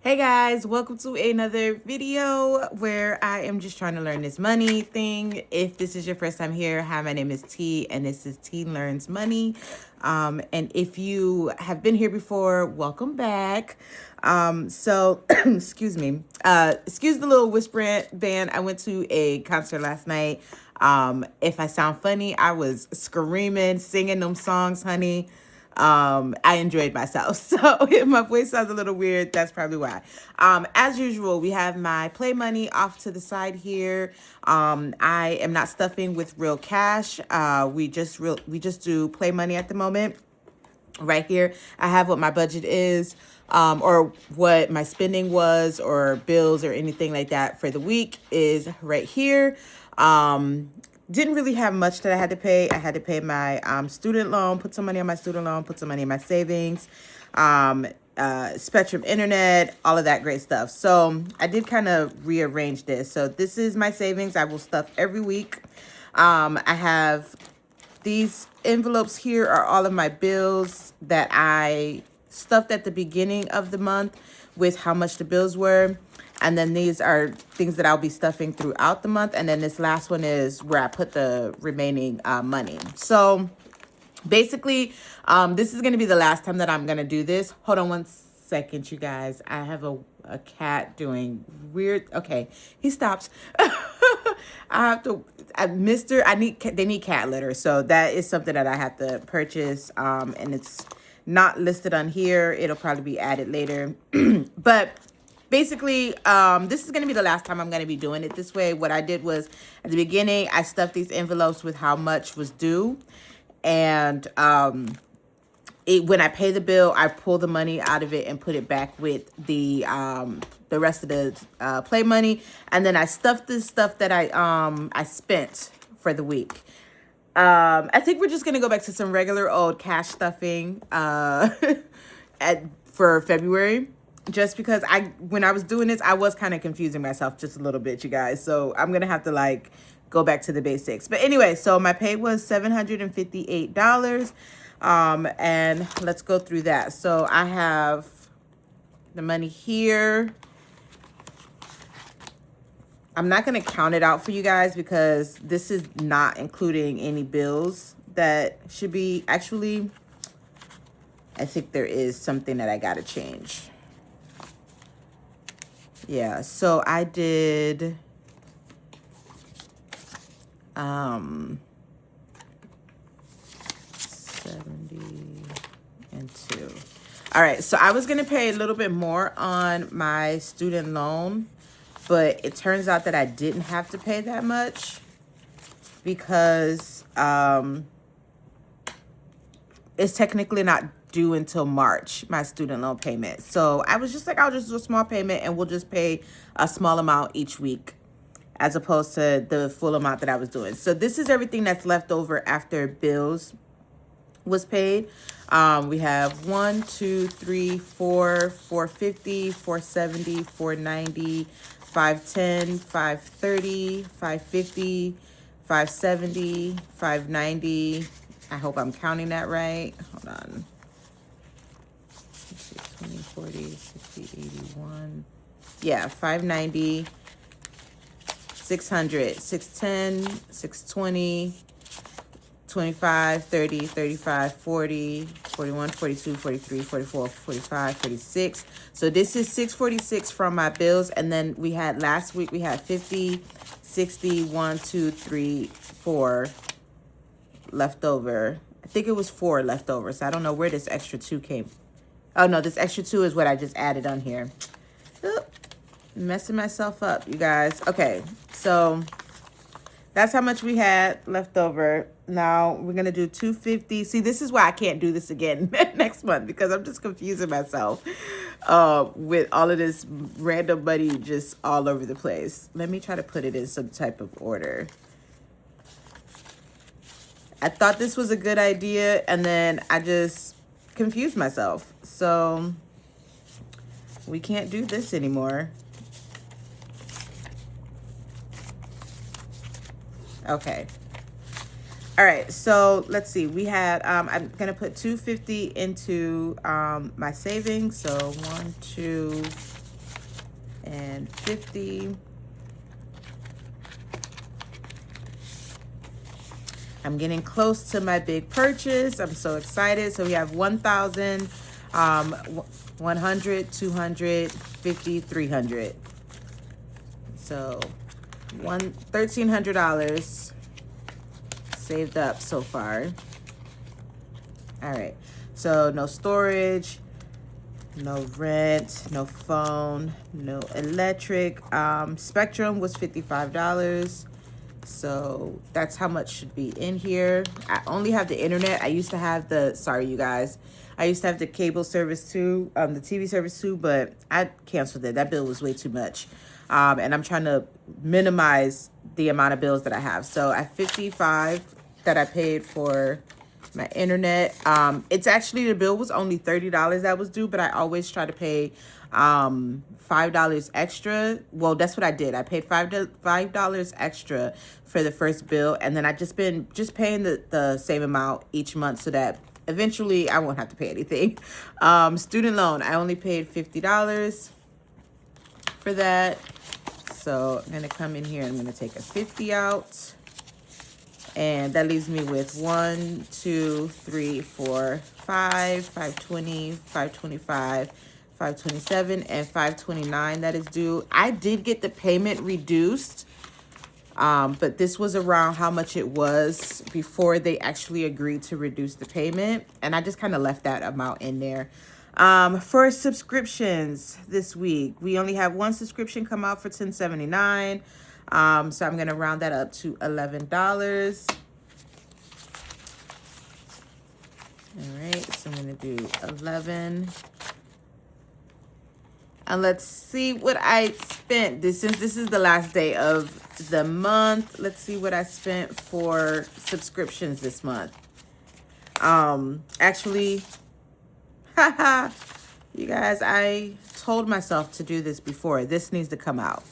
Hey guys, welcome to another video where I am just trying to learn this money thing. If this is your first time here, hi, my name is T and this is T Learns Money. And if you have been here before, welcome back. Excuse me. Excuse the little whispering band. I went to a concert last night. If I sound funny, I was screaming, singing them songs, honey. I enjoyed myself. So if my voice sounds a little weird, that's probably why. As usual, we have my play money off to the side here. I am not stuffing with real cash. We just do play money at the moment. Right here, I have what my budget is, or what my spending was, or bills, or anything like that for the week is right here. Didn't really have much that I had to pay. I had to pay my student loan, put some money on my student loan, put some money in my savings, Spectrum Internet, all of that great stuff. So I did kind of rearrange this. So this is my savings. I will stuff every week. I have these envelopes here are all of my bills that I stuffed at the beginning of the month with how much the bills were. And then these are things that I'll be stuffing throughout the month. And then this last one is where I put the remaining money. So basically, this is going to be the last time that I'm going to do this. Hold on one second, you guys. I have a cat doing weird. Okay, he stops. I have to, they need cat litter. So that is something that I have to purchase. And it's not listed on here. It'll probably be added later. But basically, this is going to be the last time I'm going to be doing it this way. What I did was at the beginning, I stuffed these envelopes with how much was due. And when I pay the bill, I pull the money out of it and put it back with the rest of the play money. And then I stuffed this stuff that I spent for the week. I think we're just going to go back to some regular old cash stuffing for February. Just because when I was doing this, I was kind of confusing myself just a little bit, you guys. So I'm going to have to go back to the basics. But anyway, so my pay was $758. And let's go through that. So I have the money here. I'm not going to count it out for you guys because this is not including any bills that should be actually. I think there is something that I got to change. Yeah, so I did 70 and 2. All right, so I was going to pay a little bit more on my student loan, but it turns out that I didn't have to pay that much because it's technically not due until March, my student loan payment. So I was just like, I'll just do a small payment and we'll just pay a small amount each week as opposed to the full amount that I was doing. So this is everything that's left over after bills was paid. We have 1, 2, 3, 4, 450, 470, 490, 510, 530, 550, 570, 590. I hope I'm counting that right. Hold on. 20, 40, 60, 81. Yeah, 590, 600, 610, 620, 25, 30, 35, 40, 41, 42, 43, 44, 45, 46. So this is 646 from my bills. And then we had last week, we had 50, 60, 1, 2, 3, 4 left over. I think it was 4 left over. So I don't know where this extra 2 came. Oh, no, this extra 2 is what I just added on here. Oop, messing myself up, you guys. Okay, so that's how much we had left over. Now we're going to do 250. See, this is why I can't do this again next month because I'm just confusing myself with all of this random money just all over the place. Let me try to put it in some type of order. I thought this was a good idea, and then I just confused myself. So we can't do this anymore. Okay. All right, so let's see. We had, I'm going to put 250 into my savings. So 1, 2, and 50. I'm getting close to my big purchase. I'm so excited. So we have 1,000, 100, 200, 50, 300. So $1,300 saved up so far. All right. So no storage, no rent, no phone, no electric. Spectrum was $55. So that's how much should be in here. I only have the internet. I used to have the, sorry you guys, I used to have the cable service too, the TV service too, but I canceled it. That bill was way too much. And I'm trying to minimize the amount of bills that I have. So at 55 that I paid for my internet. It's actually, the bill was only $30 that was due, but I always try to pay $5 extra. Well, that's what I did. I paid $5 extra for the first bill, and then I just been paying the same amount each month so that eventually I won't have to pay anything. Student loan, I only paid $50 for that. So I'm gonna come in here and I'm gonna take a 50 out. And that leaves me with 1, 2, 3, 4, 5, 520, 525, 527, and 529 that is due. I did get the payment reduced, but this was around how much it was before they actually agreed to reduce the payment. And I just kind of left that amount in there. For subscriptions this week, we only have one subscription come out for $10.79. So I'm going to round that up to $11. All right, so I'm going to do 11. And let's see what I spent. Since this is the last day of the month, let's see what I spent for subscriptions this month. Actually, haha, you guys, I told myself to do this before. This needs to come out.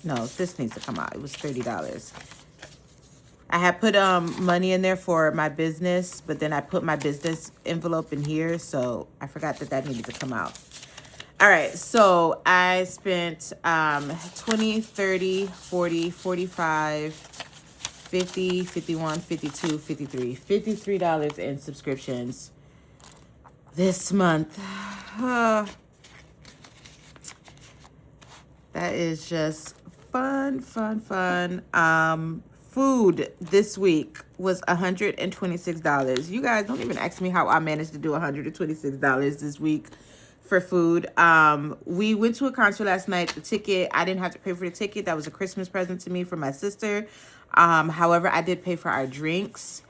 No, this needs to come out. It was $30. I had put money in there for my business, but then I put my business envelope in here, so I forgot that needed to come out. All right, so I spent 20, 30, 40, 45, 50, 51, 52, 53. $53 in subscriptions this month. That is just fun. Food this week was $126. You guys don't even ask me how I managed to do $126 this week for food. We went to a concert last night. The ticket, I didn't have to pay for the ticket. That was a Christmas present to me from my sister. However, I did pay for our drinks.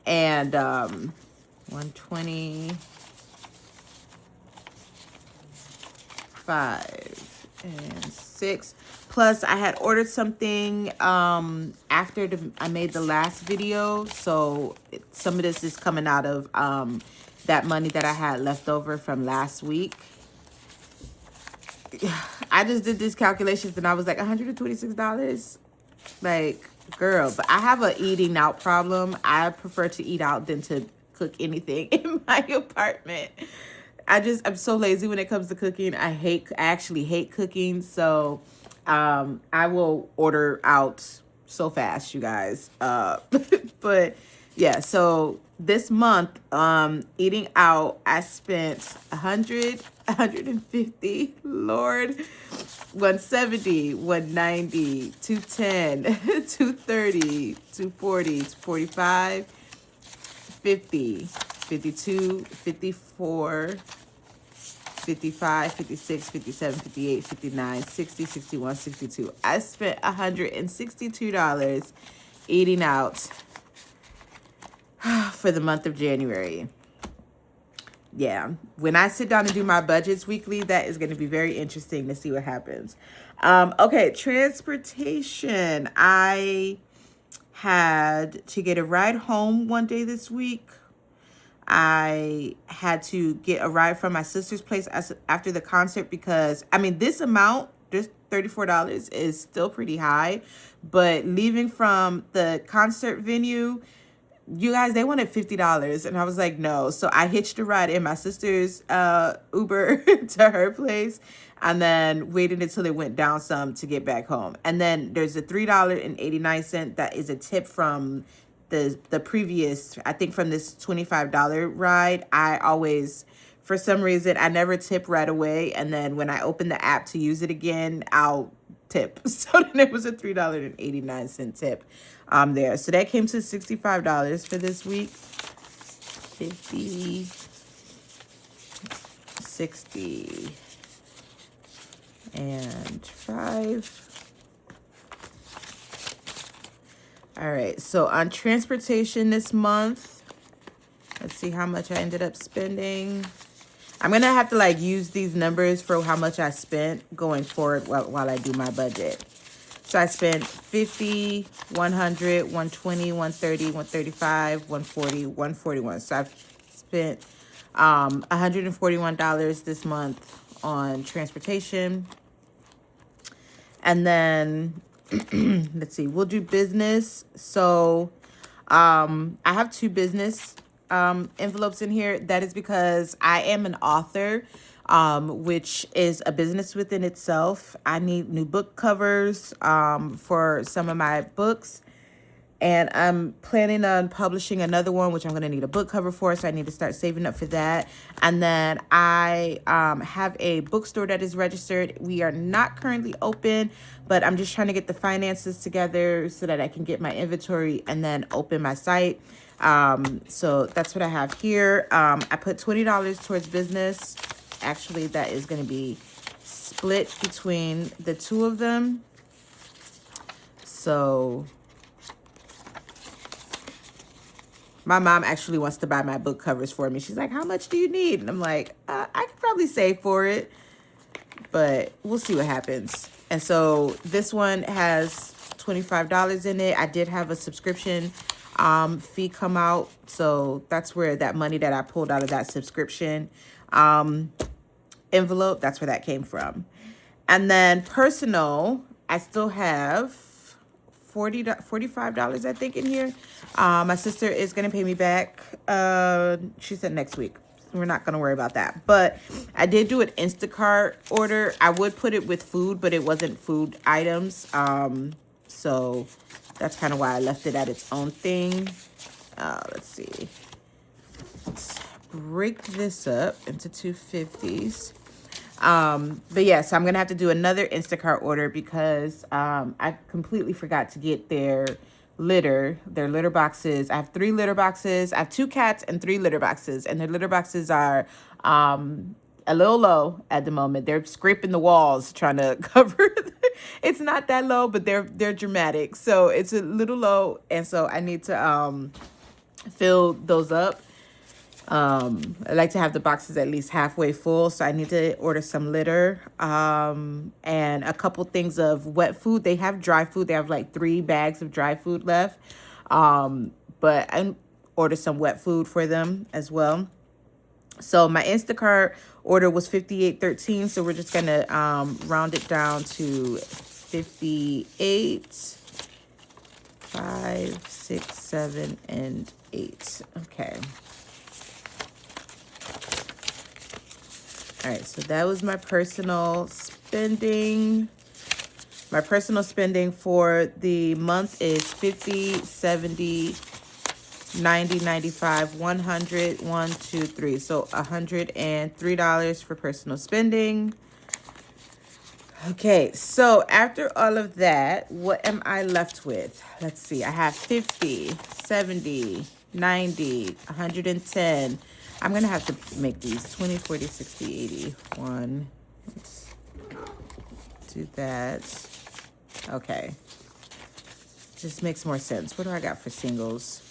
And 125 and 6. Plus, I had ordered something after I made the last video. So some of this is coming out of that money that I had left over from last week. I just did these calculations and I was like, $126? Like, girl, but I have a eating out problem. I prefer to eat out than to cook anything in my apartment. I'm so lazy when it comes to cooking. I actually hate cooking. So I will order out so fast, you guys. But yeah, so this month, eating out, I spent 150, Lord, 170, 190, 210, 230, 240, 245, 50, 52, 54, 55, 56, 57, 58, 59, 60, 61, 62. I spent $162 eating out for the month of January. Yeah, when I sit down and do my budgets weekly, that is going to be very interesting to see what happens. Okay, transportation. I had to get a ride home one day this week. I had to get a ride from my sister's place after the concert because, I mean, this amount, this $34 is still pretty high, but leaving from the concert venue, you guys, they wanted $50. And I was like, no. So I hitched a ride in my sister's Uber to her place and then waited until it went down some to get back home. And then there's a $3.89 that is a tip from the previous, I think from this $25 ride. I always, for some reason, I never tip right away. And then when I open the app to use it again, I'll tip. So then it was a $3.89 tip there. So that came to $65 for this week. 50, 60, and 5. All right, so on transportation this month, let's see how much I ended up spending. I'm going to have to like use these numbers for how much I spent going forward while I do my budget. So I spent 50, 100, 120, 130, 135, 140, 141. So I've spent $141 this month on transportation. And then let's see, we'll do business. So I have 2 business envelopes in here. That is because I am an author, which is a business within itself. I need new book covers for some of my books. And I'm planning on publishing another one, which I'm going to need a book cover for. So I need to start saving up for that. And then I have a bookstore that is registered. We are not currently open, but I'm just trying to get the finances together so that I can get my inventory and then open my site. So that's what I have here. I put $20 towards business. Actually, that is going to be split between the 2 of them. So my mom actually wants to buy my book covers for me. She's like, how much do you need? And I'm like, I could probably save for it, but we'll see what happens. And so this one has $25 in it. I did have a subscription fee come out. So that's where that money that I pulled out of that subscription envelope, that's where that came from. And then personal, I still have $45, I think, in here. My sister is going to pay me back. She said next week. We're not going to worry about that. But I did do an Instacart order. I would put it with food, but it wasn't food items. So that's kind of why I left it at its own thing. Let's see. Let's break this up into 250s. But yes, I'm going to have to do another Instacart order because I completely forgot to get their litter boxes. I have 3 litter boxes. I have 2 cats and 3 litter boxes, and their litter boxes are a little low at the moment. They're scraping the walls trying to cover. It's not that low, but they're dramatic. So it's a little low, and so I need to fill those up. I like to have the boxes at least halfway full, so I need to order some litter and a couple things of wet food. They have dry food. They have like 3 bags of dry food left, but I ordered some wet food for them as well. So my Instacart order was $58.13, so we're just gonna round it down to 58, 5, 6, 7, and 8. Okay. All right, so that was my personal spending. My personal spending for the month is 50, 70, 90, 95, 100, 1, 2, 3. So $103 for personal spending. Okay, so after all of that, what am I left with? Let's see. I have 50, 70, 90, 110. I'm going to have to make these 20, 40, 60, 80. 1. Let's do that. Okay. Just makes more sense. What do I got for singles?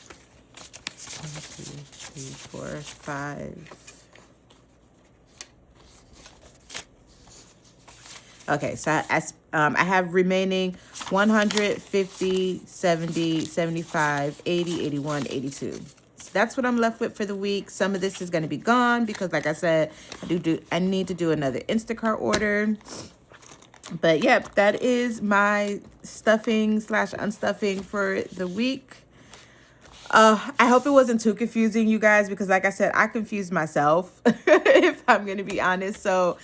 1, 2, 3, 4, 5. Okay, so I have remaining 150, 70, 75, 80, 81, 82. So that's what I'm left with for the week. Some of this is going to be gone because, like I said, I need to do another Instacart order. But yeah, that is my stuffing / unstuffing for the week. I hope it wasn't too confusing, you guys, because like I said, I confused myself, if I'm going to be honest. So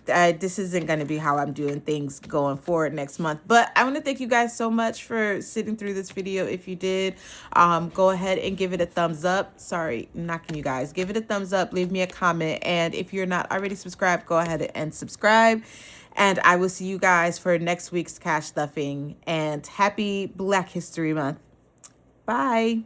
this isn't going to be how I'm doing things going forward next month. But I want to thank you guys so much for sitting through this video. If you did, go ahead and give it a thumbs up. Sorry, knocking you guys. Give it a thumbs up. Leave me a comment. And if you're not already subscribed, go ahead and subscribe. And I will see you guys for next week's cash stuffing. And happy Black History Month. Bye.